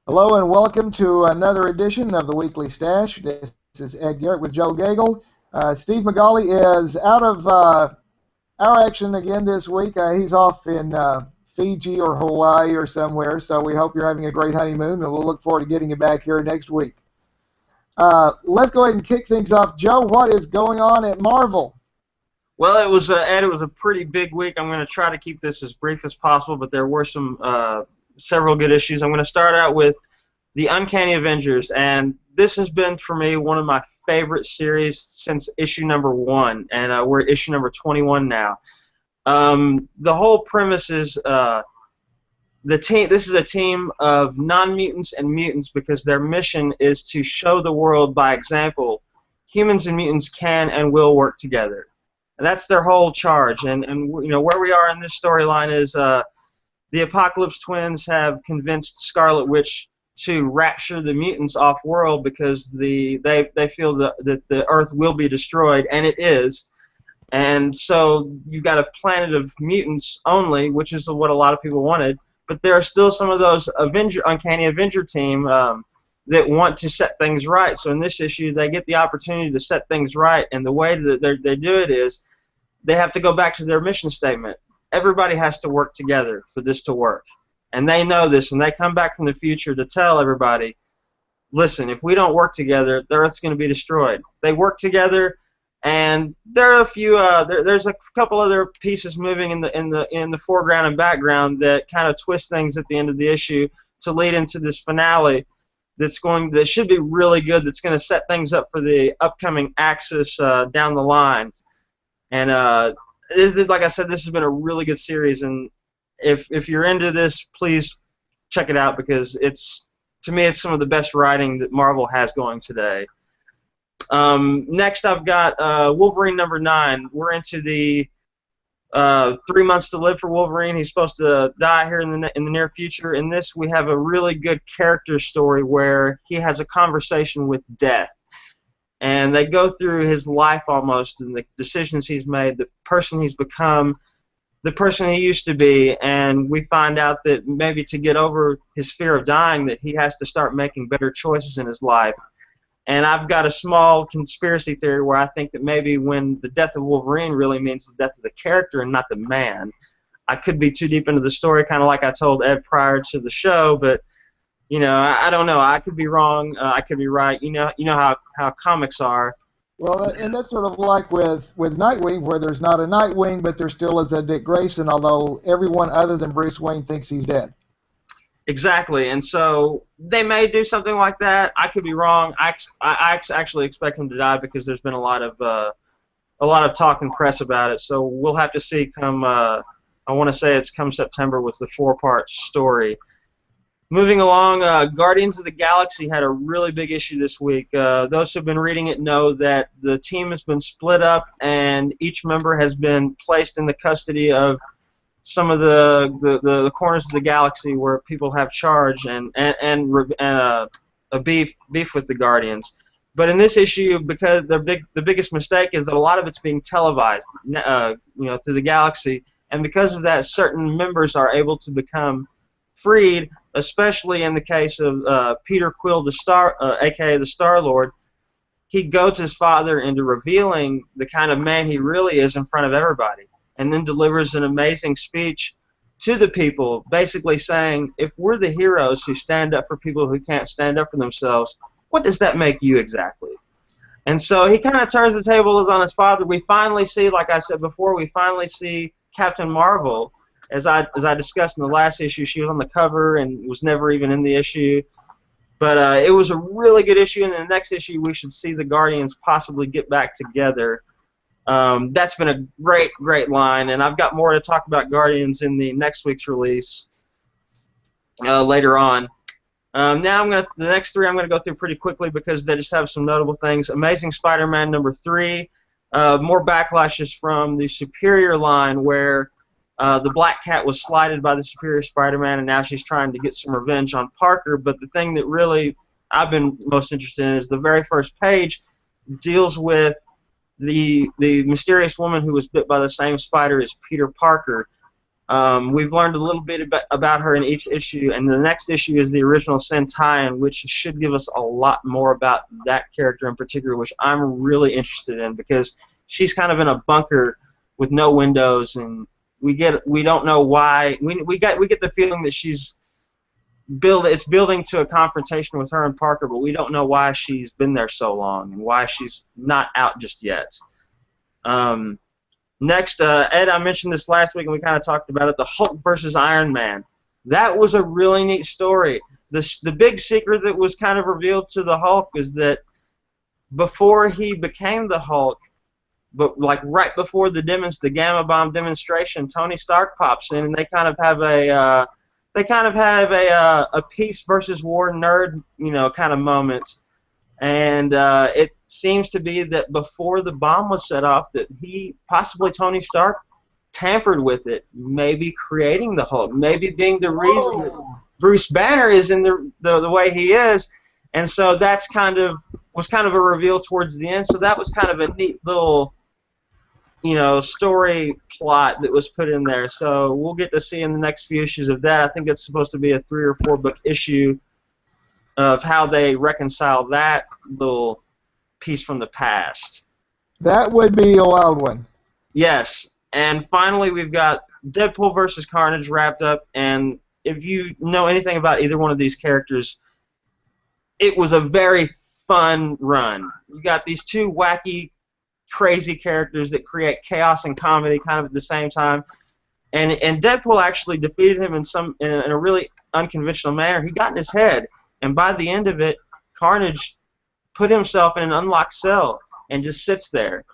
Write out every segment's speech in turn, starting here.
Hello and welcome to another edition of the Weekly Stash. This is Ed Garrett with Joe Gagel. Steve McGauley is out of our action again this week. He's off in Fiji or Hawaii or somewhere, so we hope you're having a great honeymoon, and we'll look forward to getting you back here next week. Let's go ahead and kick things off. Joe, what is going on at Marvel? Well, Ed. It was a pretty big week. I'm going to try to keep this as brief as possible, but there were several good issues. I'm going to start out with the Uncanny Avengers, and this has been for me one of my favorite series since issue number 1, and we're at issue number 21 now. The whole premise is the team. This is a team of non-mutants and mutants because their mission is to show the world by example humans and mutants can and will work together. And that's their whole charge. And you know where we are in this storyline is the Apocalypse Twins have convinced Scarlet Witch to rapture the mutants off world because they feel that the Earth will be destroyed, and it is. And so you've got a planet of mutants only, which is what a lot of people wanted. But there are still some of those Uncanny Avenger team that want to set things right. So in this issue, they get the opportunity to set things right, and the way that they do it is they have to go back to their mission statement. Everybody has to work together for this to work. And they know this, and they come back from the future to tell everybody, listen, if we don't work together, the Earth's going to be destroyed. They work together, and there are a few. There's a couple other pieces moving in the foreground and background that kind of twist things at the end of the issue to lead into this finale that should be really good. That's going to set things up for the upcoming Axis down the line. And like I said, this has been a really good series, and if you're into this, please check it out because to me it's some of the best writing that Marvel has going today. Next, I've got Wolverine number 9. We're into the 3 months to live for Wolverine. He's supposed to die here in the near future. In this, we have a really good character story where he has a conversation with death. And they go through his life almost and the decisions he's made, the person he's become, the person he used to be, and we find out that maybe to get over his fear of dying that he has to start making better choices in his life. And I've got a small conspiracy theory where I think that maybe when the death of Wolverine really means the death of the character and not the man. I could be too deep into the story, kind of like I told Ed prior to the show, but you know, I don't know. I could be wrong. I could be right. You know how comics are. Well, and that's sort of like with Nightwing, where there's not a Nightwing, but there still is a Dick Grayson, although everyone other than Bruce Wayne thinks he's dead. Exactly, and so they may do something like that. I could be wrong. I actually expect him to die because there's been a lot of talk and press about it. So we'll have to see come. I want to say it's come September with the 4-part story. Moving along, Guardians of the Galaxy had a really big issue this week. Those who have been reading it know that the team has been split up, and each member has been placed in the custody of some of the corners of the galaxy where people have charge and a beef with the Guardians. But in this issue, because the biggest mistake is that a lot of it's being televised, through the galaxy, and because of that, certain members are able to become freed, especially in the case of Peter Quill, aka the Star-Lord. He goads his father into revealing the kind of man he really is in front of everybody, and then delivers an amazing speech to the people, basically saying, if we're the heroes who stand up for people who can't stand up for themselves, what does that make you exactly? And so he kind of turns the tables on his father. We finally see, like I said before, we finally see Captain Marvel. As I discussed in the last issue, she was on the cover and was never even in the issue. But it was a really good issue, and in the next issue we should see the Guardians possibly get back together. That's been a great line, and I've got more to talk about Guardians in the next week's release later on. Now the next 3 I'm going to go through pretty quickly because they just have some notable things. Amazing Spider-Man number 3, more backlashes from the Superior line where the Black Cat was slighted by the Superior Spider-Man, and now she's trying to get some revenge on Parker. But the thing that really I've been most interested in is the very first page deals with the mysterious woman who was bit by the same spider as Peter Parker. We've learned a little bit about her in each issue, and the next issue is the original Sin tie-in, which should give us a lot more about that character in particular, which I'm really interested in because she's kind of in a bunker with no windows, and we don't know why. We get the feeling that it's building to a confrontation with her and Parker, but we don't know why she's been there so long and why she's not out just yet. Next, Ed, I mentioned this last week and we kind of talked about it, the Hulk versus Iron Man. That was a really neat story. The big secret that was kind of revealed to the Hulk is that before he became the Hulk, but like right before the Gamma Bomb demonstration, Tony Stark pops in and they kind of have a peace versus war nerd, kind of moment. And it seems to be that before the bomb was set off, that possibly Tony Stark, tampered with it, maybe creating the Hulk, maybe being the reason that Bruce Banner is in the way he is. And so that's was kind of a reveal towards the end. So that was kind of a neat little, story plot that was put in there. So we'll get to see in the next few issues of that. I think it's supposed to be a 3 or 4 book issue of how they reconcile that little piece from the past. That would be a wild one. Yes. And finally, we've got Deadpool versus Carnage wrapped up. And if you know anything about either one of these characters, it was a very fun run. You got these two wacky, crazy characters that create chaos and comedy kind of at the same time. And Deadpool actually defeated him in a really unconventional manner. He got in his head. And by the end of it, Carnage put himself in an unlocked cell and just sits there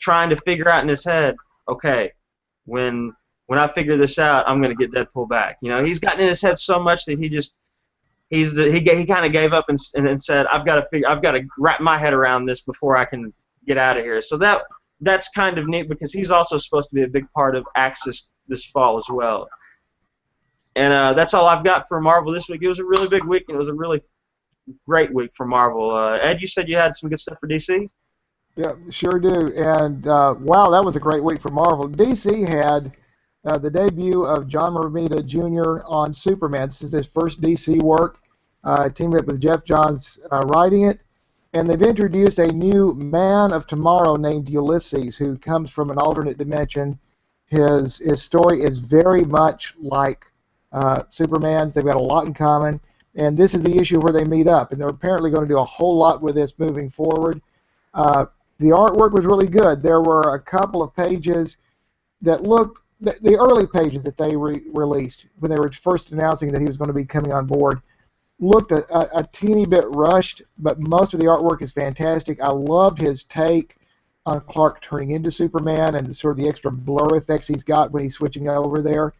trying to figure out in his head, okay, when I figure this out, I'm going to get Deadpool back. He's gotten in his head so much that he kind of gave up and said, I've got to wrap my head around this before I can get out of here. So that's kind of neat because he's also supposed to be a big part of Axis this fall as well. And that's all I've got for Marvel this week. It was a really big week, and it was a really great week for Marvel. Ed, you said you had some good stuff for DC? Yeah, sure do. And, wow, that was a great week for Marvel. DC had the debut of John Romita Jr. on Superman. This is his first DC work, teamed up with Jeff Johns writing it. And they've introduced a new Man of Tomorrow named Ulysses, who comes from an alternate dimension. His story is very much like Superman's. They've got a lot in common, and this is the issue where they meet up, and they're apparently going to do a whole lot with this moving forward. The artwork was really good. There were a couple of pages that looked, the early pages that they released when they were first announcing that he was going to be coming on board, looked a teeny bit rushed, but most of the artwork is fantastic. I loved his take on Clark turning into Superman and sort of the extra blur effects he's got when he's switching over there.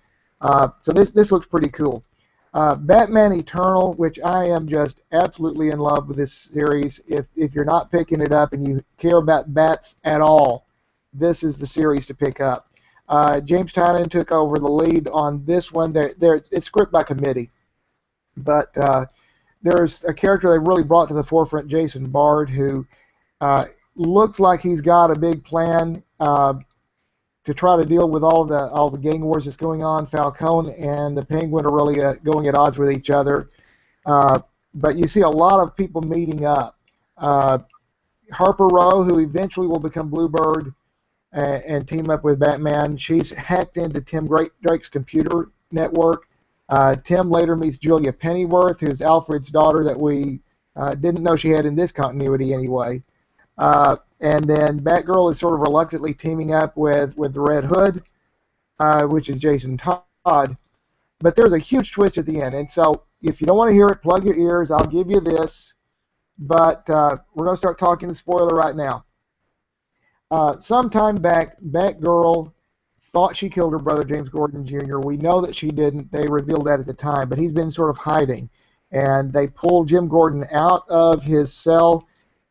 So this looks pretty cool. Batman Eternal, which I am just absolutely in love with this series. If you're not picking it up and you care about bats at all, this is the series to pick up. James Tynion took over the lead on this one. It's script by committee, but there's a character they really brought to the forefront, Jason Bard, who looks like he's got a big plan to try to deal with all the gang wars that's going on. Falcone and the Penguin are really going at odds with each other. But you see a lot of people meeting up. Harper Row, who eventually will become Bluebird and team up with Batman, she's hacked into Tim Drake's computer network. Tim later meets Julia Pennyworth, who's Alfred's daughter that we didn't know she had in this continuity anyway. And then Batgirl is sort of reluctantly teaming up with the Red Hood, which is Jason Todd. But there's a huge twist at the end. And so if you don't want to hear it, plug your ears. I'll give you this. But we're going to start talking the spoiler right now. Sometime back, Batgirl thought she killed her brother, James Gordon Jr. We know that she didn't. They revealed that at the time. But he's been sort of hiding. And they pulled Jim Gordon out of his cell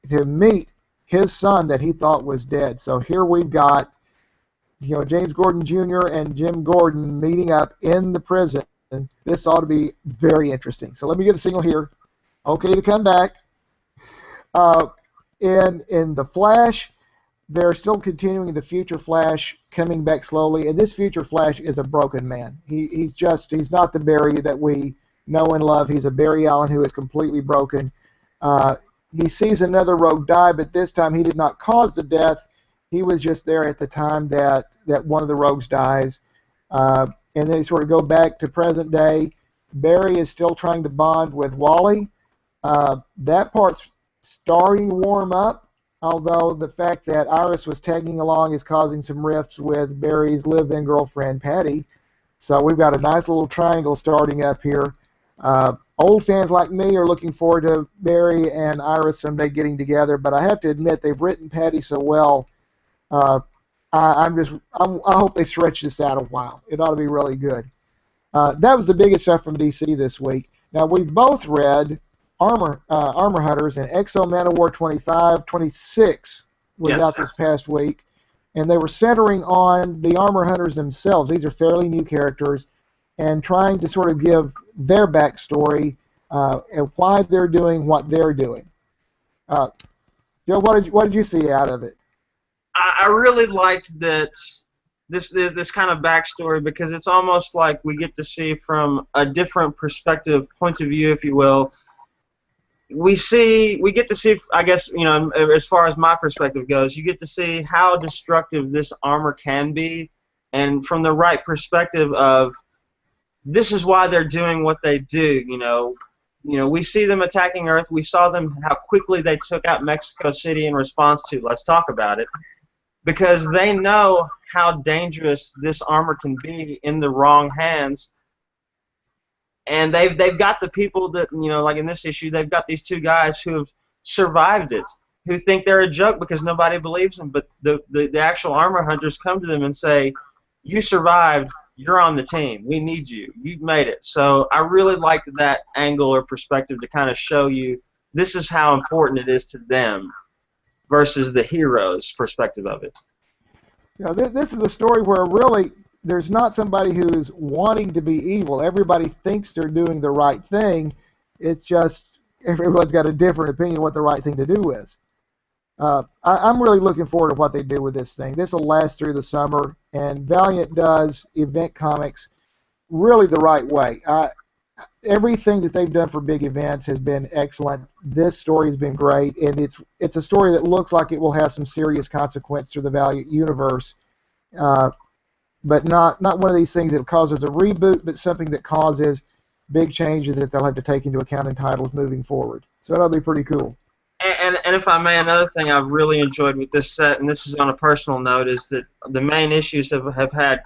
to meet his son that he thought was dead. So here we've got, James Gordon Jr. and Jim Gordon meeting up in the prison. This ought to be very interesting. So let me get a signal here. Okay to come back. In The Flash, they're still continuing the Future Flash coming back slowly, and this Future Flash is a broken man. He's not the Barry that we know and love. He's a Barry Allen who is completely broken. He sees another rogue die, but this time he did not cause the death. He was just there at the time that one of the rogues dies. And they sort of go back to present day. Barry is still trying to bond with Wally. That part's starting to warm up, although the fact that Iris was tagging along is causing some rifts with Barry's live-in girlfriend, Patty. So we've got a nice little triangle starting up here. Old fans like me are looking forward to Barry and Iris someday getting together, but I have to admit they've written Patty so well. I hope they stretch this out a while. It ought to be really good. That was the biggest stuff from DC this week. Now we've both read Armor Hunters and Exo Manowar 25, 26 was out this past week, and they were centering on the Armor Hunters themselves. These are fairly new characters, and trying to sort of give their backstory and why they're doing what they're doing. Joe, what did you see out of it? I really liked that this kind of backstory, because it's almost like we get to see from a different perspective, point of view, if you will. We get to see, I guess, as far as my perspective goes, you get to see how destructive this armor can be, and from the right perspective of this is why they're doing what they do. We see them attacking Earth. We saw them how quickly they took out Mexico City in response to Let's Talk About It, because they know how dangerous this armor can be in the wrong hands. And they've got the people that, like in this issue, they've got these two guys who have survived it, who think they're a joke because nobody believes them. But the actual armor hunters come to them and say, you survived, you're on the team, we need you, you've made it. So I really liked that angle or perspective to kind of show you this is how important it is to them versus the hero's perspective of it. Yeah, this is a story where really there's not somebody who's wanting to be evil. Everybody thinks they're doing the right thing. It's just everyone's got a different opinion of what the right thing to do is. I'm really looking forward to what they do with this thing. This will last through the summer, and Valiant does event comics really the right way. Everything that they've done for big events has been excellent. This story has been great, and it's a story that looks like it will have some serious consequence to the Valiant universe, but not one of these things that causes a reboot, but something that causes big changes that they'll have to take into account in titles moving forward. So that'll be pretty cool. And if I may, another thing I've really enjoyed with this set, and this is on a personal note, is that the main issues have had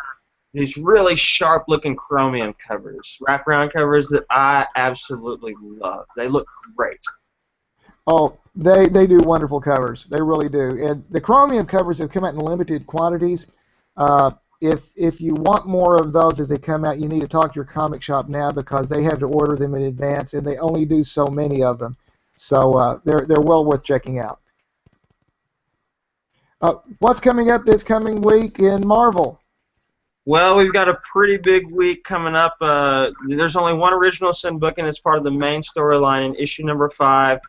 these really sharp-looking chromium covers, wraparound covers that I absolutely love. They look great. Oh, they do wonderful covers. They really do. And the chromium covers have come out in limited quantities. If you want more of those as they come out, you need to talk to your comic shop now, because they have to order them in advance, and they only do so many of them. So they're well worth checking out. What's coming up this coming week in Marvel? Well, we've got a pretty big week coming up. There's only one original sin book, and it's part of the main storyline in issue number 5.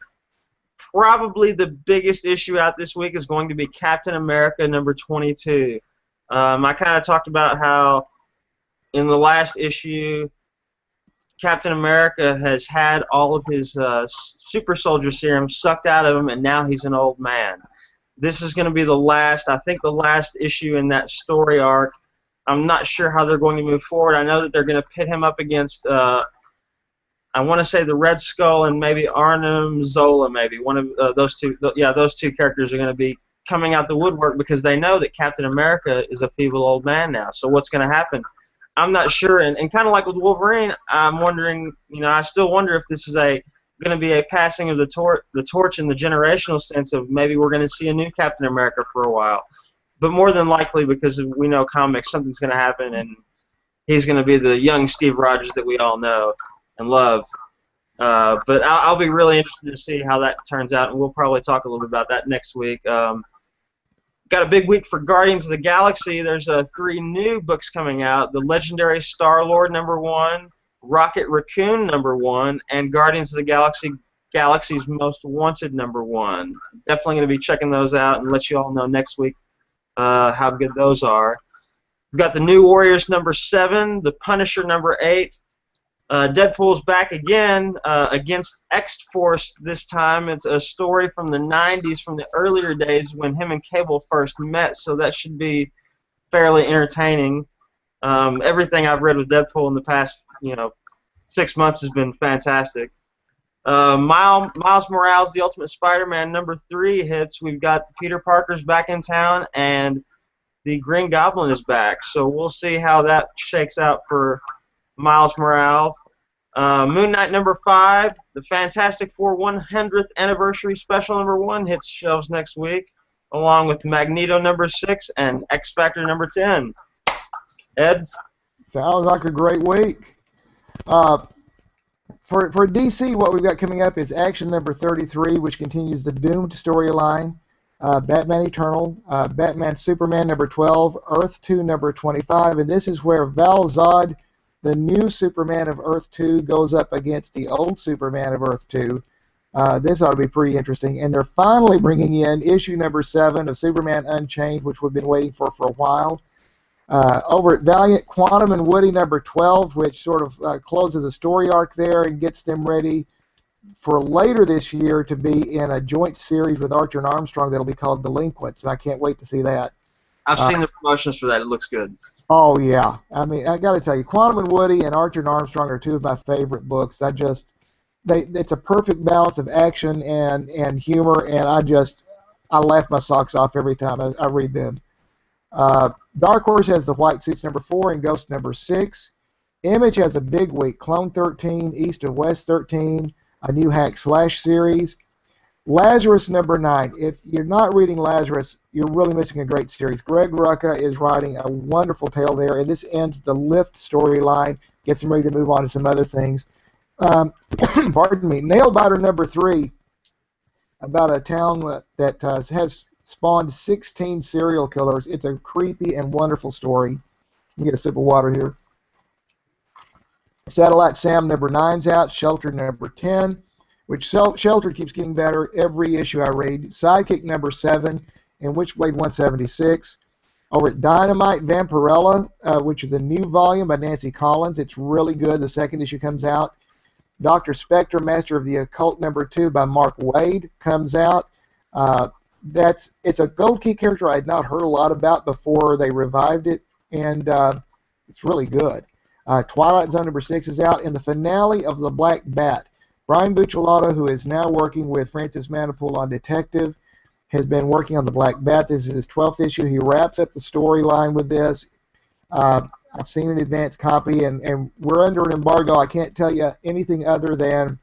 Probably the biggest issue out this week is going to be Captain America number 22. I kind of talked about how in the last issue, Captain America has had all of his super soldier serum sucked out of him, and now he's an old man. This is going to be the last issue in that story arc. I'm not sure how they're going to move forward. I know that they're going to pit him up against, I want to say the Red Skull and maybe Arnim Zola, maybe. One of those two. Those two characters are going to be coming out the woodwork because they know that Captain America is a feeble old man now. So what's going to happen? I'm not sure. And kind of like with Wolverine, I'm wondering, I still wonder if this is going to be a passing of the torch in the generational sense of maybe we're going to see a new Captain America for a while. But more than likely, because we know comics, something's going to happen, and he's going to be the young Steve Rogers that we all know and love. But I'll be really interested to see how that turns out, and we'll probably talk a little bit about that next week. Got a big week for Guardians of the Galaxy. There's 3 new books coming out: The Legendary Star-Lord #1, Rocket Raccoon #1, and Guardians of the Galaxy's Most Wanted #1. Definitely going to be checking those out and let you all know next week how good those are. We've got the New Warriors #7, the Punisher #8. Deadpool's back again against X-Force this time. It's a story from the 90s, from the earlier days when him and Cable first met, so that should be fairly entertaining. Everything I've read with Deadpool in the past, 6 months has been fantastic. Miles Morales, The Ultimate Spider-Man #3 hits. We've got Peter Parker's back in town, and the Green Goblin is back. So we'll see how that shakes out for Miles Morales. Moon Knight #5, the Fantastic Four 100th Anniversary Special #1 hits shelves next week, along with Magneto #6 and X Factor #10. Ed? Sounds like a great week. For DC, what we've got coming up is Action #33, which continues the Doomed storyline, Batman Eternal, Batman Superman #12, Earth 2 #25, and this is where Val Zod, the new Superman of Earth 2, goes up against the old Superman of Earth 2. This ought to be pretty interesting, and they're finally bringing in issue #7 of Superman Unchained, which we've been waiting for a while. Over at Valiant, Quantum and Woody #12, which sort of closes a story arc there and gets them ready for later this year to be in a joint series with Archer and Armstrong that'll be called Delinquents, and I can't wait to see that. I've seen the promotions for that. It looks good. Oh, yeah. I mean, I got to tell you, Quantum and Woody and Archer and Armstrong are two of my favorite books. It's a perfect balance of action and humor, and I laugh my socks off every time I read them. Dark Horse has the White Suits #4 and Ghost #6. Image has a big week. Clone 13, East and West 13, a new Hack Slash series. Lazarus #9. If you're not reading Lazarus, you're really missing a great series. Greg Rucka is writing a wonderful tale there, and this ends the Lift storyline, gets them ready to move on to some other things. Pardon me. Nailbiter #3, about a town that has spawned 16 serial killers. It's a creepy and wonderful story. Let me get a sip of water here. Satellite Sam #9's out. Shelter #10, which Shelter keeps getting better every issue I read. Sidekick #7 and Witchblade 176. Over at Dynamite, Vampirella, which is a new volume by Nancy Collins. It's really good. The second issue comes out. Dr. Spectre, Master of the Occult #2 by Mark Waid comes out. It's a Gold Key character I had not heard a lot about before they revived it, and it's really good. Twilight Zone #6 is out, and the finale of The Black Bat. Brian Buccellato, who is now working with Francis Manapul on Detective, has been working on The Black Bat. This is his 12th issue. He wraps up the storyline with this. I've seen an advance copy, and we're under an embargo. I can't tell you anything other than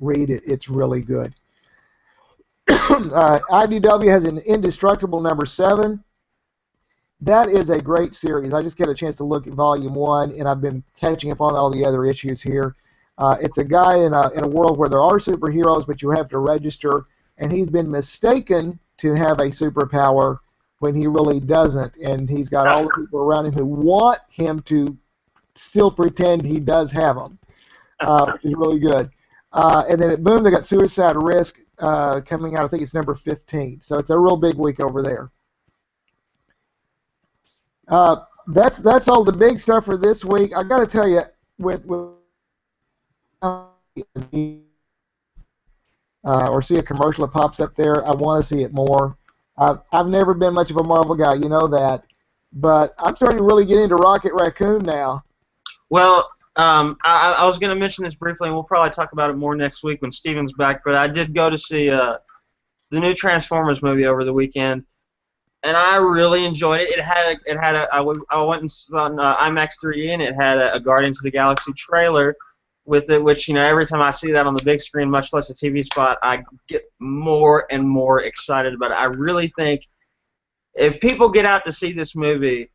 read it. It's really good. IDW has an Indestructible #7. That is a great series. I just got a chance to look at Volume 1, and I've been catching up on all the other issues here. It's a guy in a world where there are superheroes, but you have to register, and he's been mistaken to have a superpower when he really doesn't, and he's got all the people around him who want him to still pretend he does have them, which is really good. And then at Boom, they got Suicide Risk coming out. I think it's #15. So it's a real big week over there. That's all the big stuff for this week. I got to tell you, or see a commercial that pops up there, I want to see it more. I've never been much of a Marvel guy, you know that, but I'm starting to really get into Rocket Raccoon now. Well, I was going to mention this briefly, and we'll probably talk about it more next week when Steven's back, but I did go to see the new Transformers movie over the weekend, and I really enjoyed it. I went and saw an IMAX 3D, and it had a Guardians of the Galaxy trailer with it, which, every time I see that on the big screen, much less a TV spot, I get more and more excited about it. I really think if people get out to see this movie,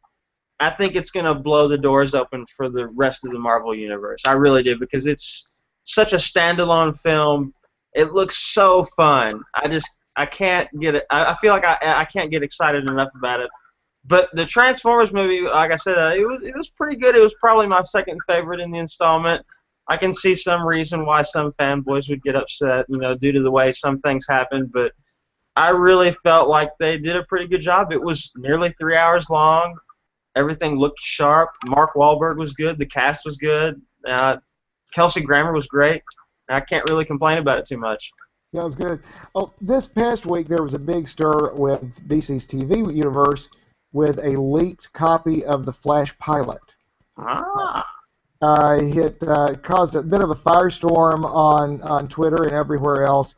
I think it's going to blow the doors open for the rest of the Marvel Universe. I really do, because it's such a standalone film. It looks so fun. I can't get it. I feel like I can't get excited enough about it. But the Transformers movie, like I said, it was pretty good. It was probably my second favorite in the installment. I can see some reason why some fanboys would get upset, due to the way some things happened, but I really felt like they did a pretty good job. It was nearly 3 hours long. Everything looked sharp. Mark Wahlberg was good. The cast was good. Kelsey Grammer was great. I can't really complain about it too much. That was good. Oh, this past week there was a big stir with DC's TV universe with a leaked copy of the Flash pilot. It caused a bit of a firestorm on Twitter and everywhere else.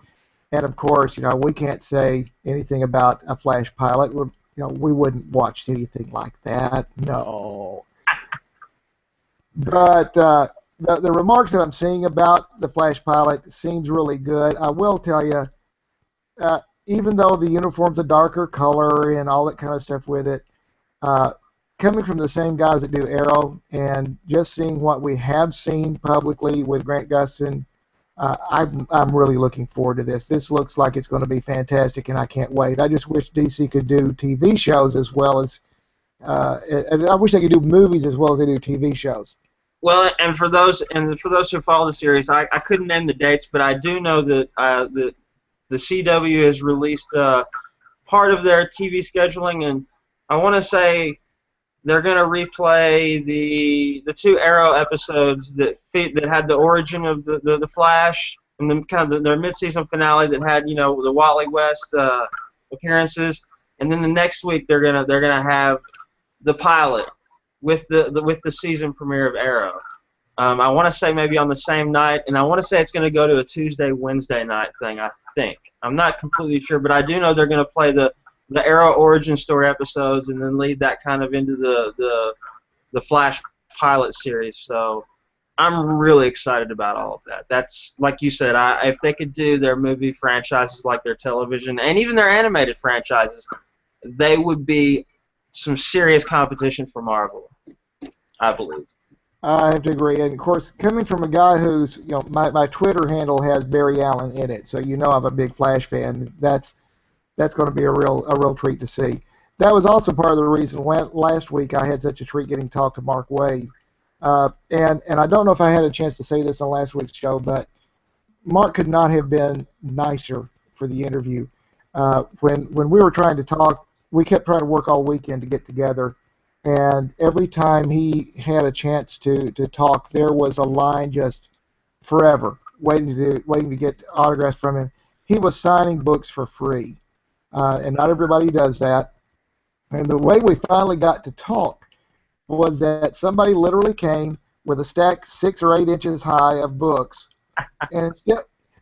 And of course, we can't say anything about a Flash pilot. We wouldn't watch anything like that. No. But the remarks that I'm seeing about the Flash pilot seems really good. I will tell you, even though the uniform's a darker color and all that kind of stuff with it, coming from the same guys that do Arrow and just seeing what we have seen publicly with Grant Gustin, I'm really looking forward to this. This looks like it's going to be fantastic, and I can't wait. I just wish DC could do TV shows as well as, I wish they could do movies as well as they do TV shows. Well, and for those who follow the series, I couldn't name the dates, but I do know that the CW has released part of their TV scheduling, and I want to say they're going to replay the 2 Arrow episodes that had the origin of the Flash, and then kind of their mid-season finale that had the Wally West appearances, and then the next week they're gonna have the pilot with the season premiere of Arrow. I want to say maybe on the same night, and I want to say it's going to go to a Tuesday, Wednesday night thing, I think. I'm not completely sure, but I do know they're going to play the Arrow origin story episodes and then lead that kind of into the Flash pilot series. So I'm really excited about all of that. That's, like you said, if they could do their movie franchises like their television and even their animated franchises, they would be some serious competition for Marvel, I believe. I have to agree, and of course, coming from a guy who's, my Twitter handle has Barry Allen in it, so I'm a big Flash fan. That's going to be a real treat to see. That was also part of the reason last week I had such a treat getting to talk to Mark Waid, and I don't know if I had a chance to say this on last week's show, but Mark could not have been nicer for the interview. When we were trying to talk, we kept trying to work all weekend to get together. And every time he had a chance to talk, there was a line just forever waiting to get autographs from him. He was signing books for free, and not everybody does that. And the way we finally got to talk was that somebody literally came with a stack 6 or 8 inches high of books, and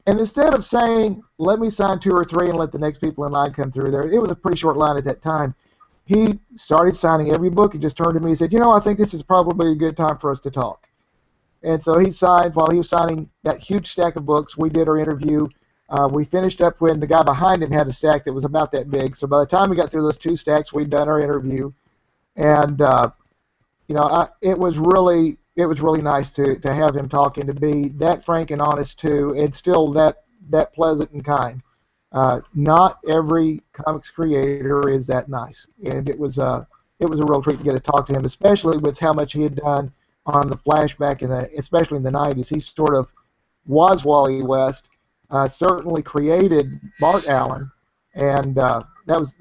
instead of saying, "Let me sign 2 or 3 and let the next people in line come through," it was a pretty short line at that time. He started signing every book. He just turned to me and said, I think this is probably a good time for us to talk. And so he signed, while he was signing that huge stack of books, we did our interview. We finished up when the guy behind him had a stack that was about that big. So by the time we got through those 2 stacks, we'd done our interview. And, it was really nice to have him talk and to be that frank and honest, too, and still that pleasant and kind. Not every comics creator is that nice, and it was a real treat to get to talk to him, especially with how much he had done on the Flash back especially in the 90s. He sort of was Wally West, certainly created Bart Allen, and that was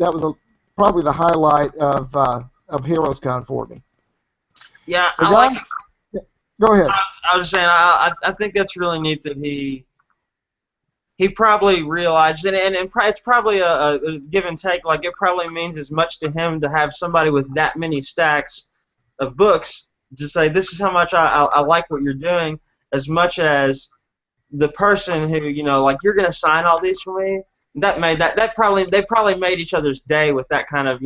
probably the highlight of HeroesCon for me. Yeah, so John, go ahead. I was just saying, I think that's really neat that he probably realized, and it's probably a give and take. Like, it probably means as much to him to have somebody with that many stacks of books to say, this is how much I like what you're doing, as much as the person who, like, you're going to sign all these for me. They probably made each other's day with that kind of,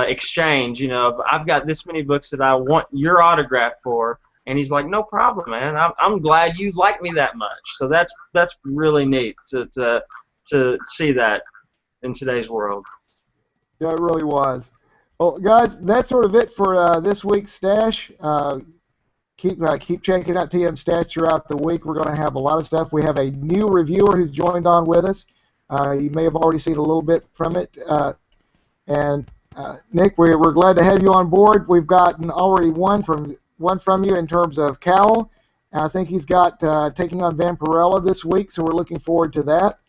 exchange. I've got this many books that I want your autograph for. And he's like, no problem, man. I'm glad you like me that much. So that's really neat to see that in today's world. Yeah, it really was. Well, guys, that's sort of it for this week's Stash. Keep checking out TM Stash throughout the week. We're going to have a lot of stuff. We have a new reviewer who's joined on with us. You may have already seen a little bit from it. Nick, we're glad to have you on board. We've gotten already one from you in terms of Cowl, I think he's got taking on Vampirella this week, so we're looking forward to that.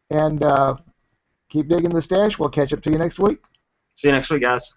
And keep digging the stash. We'll catch up to you next week. See you next week, guys.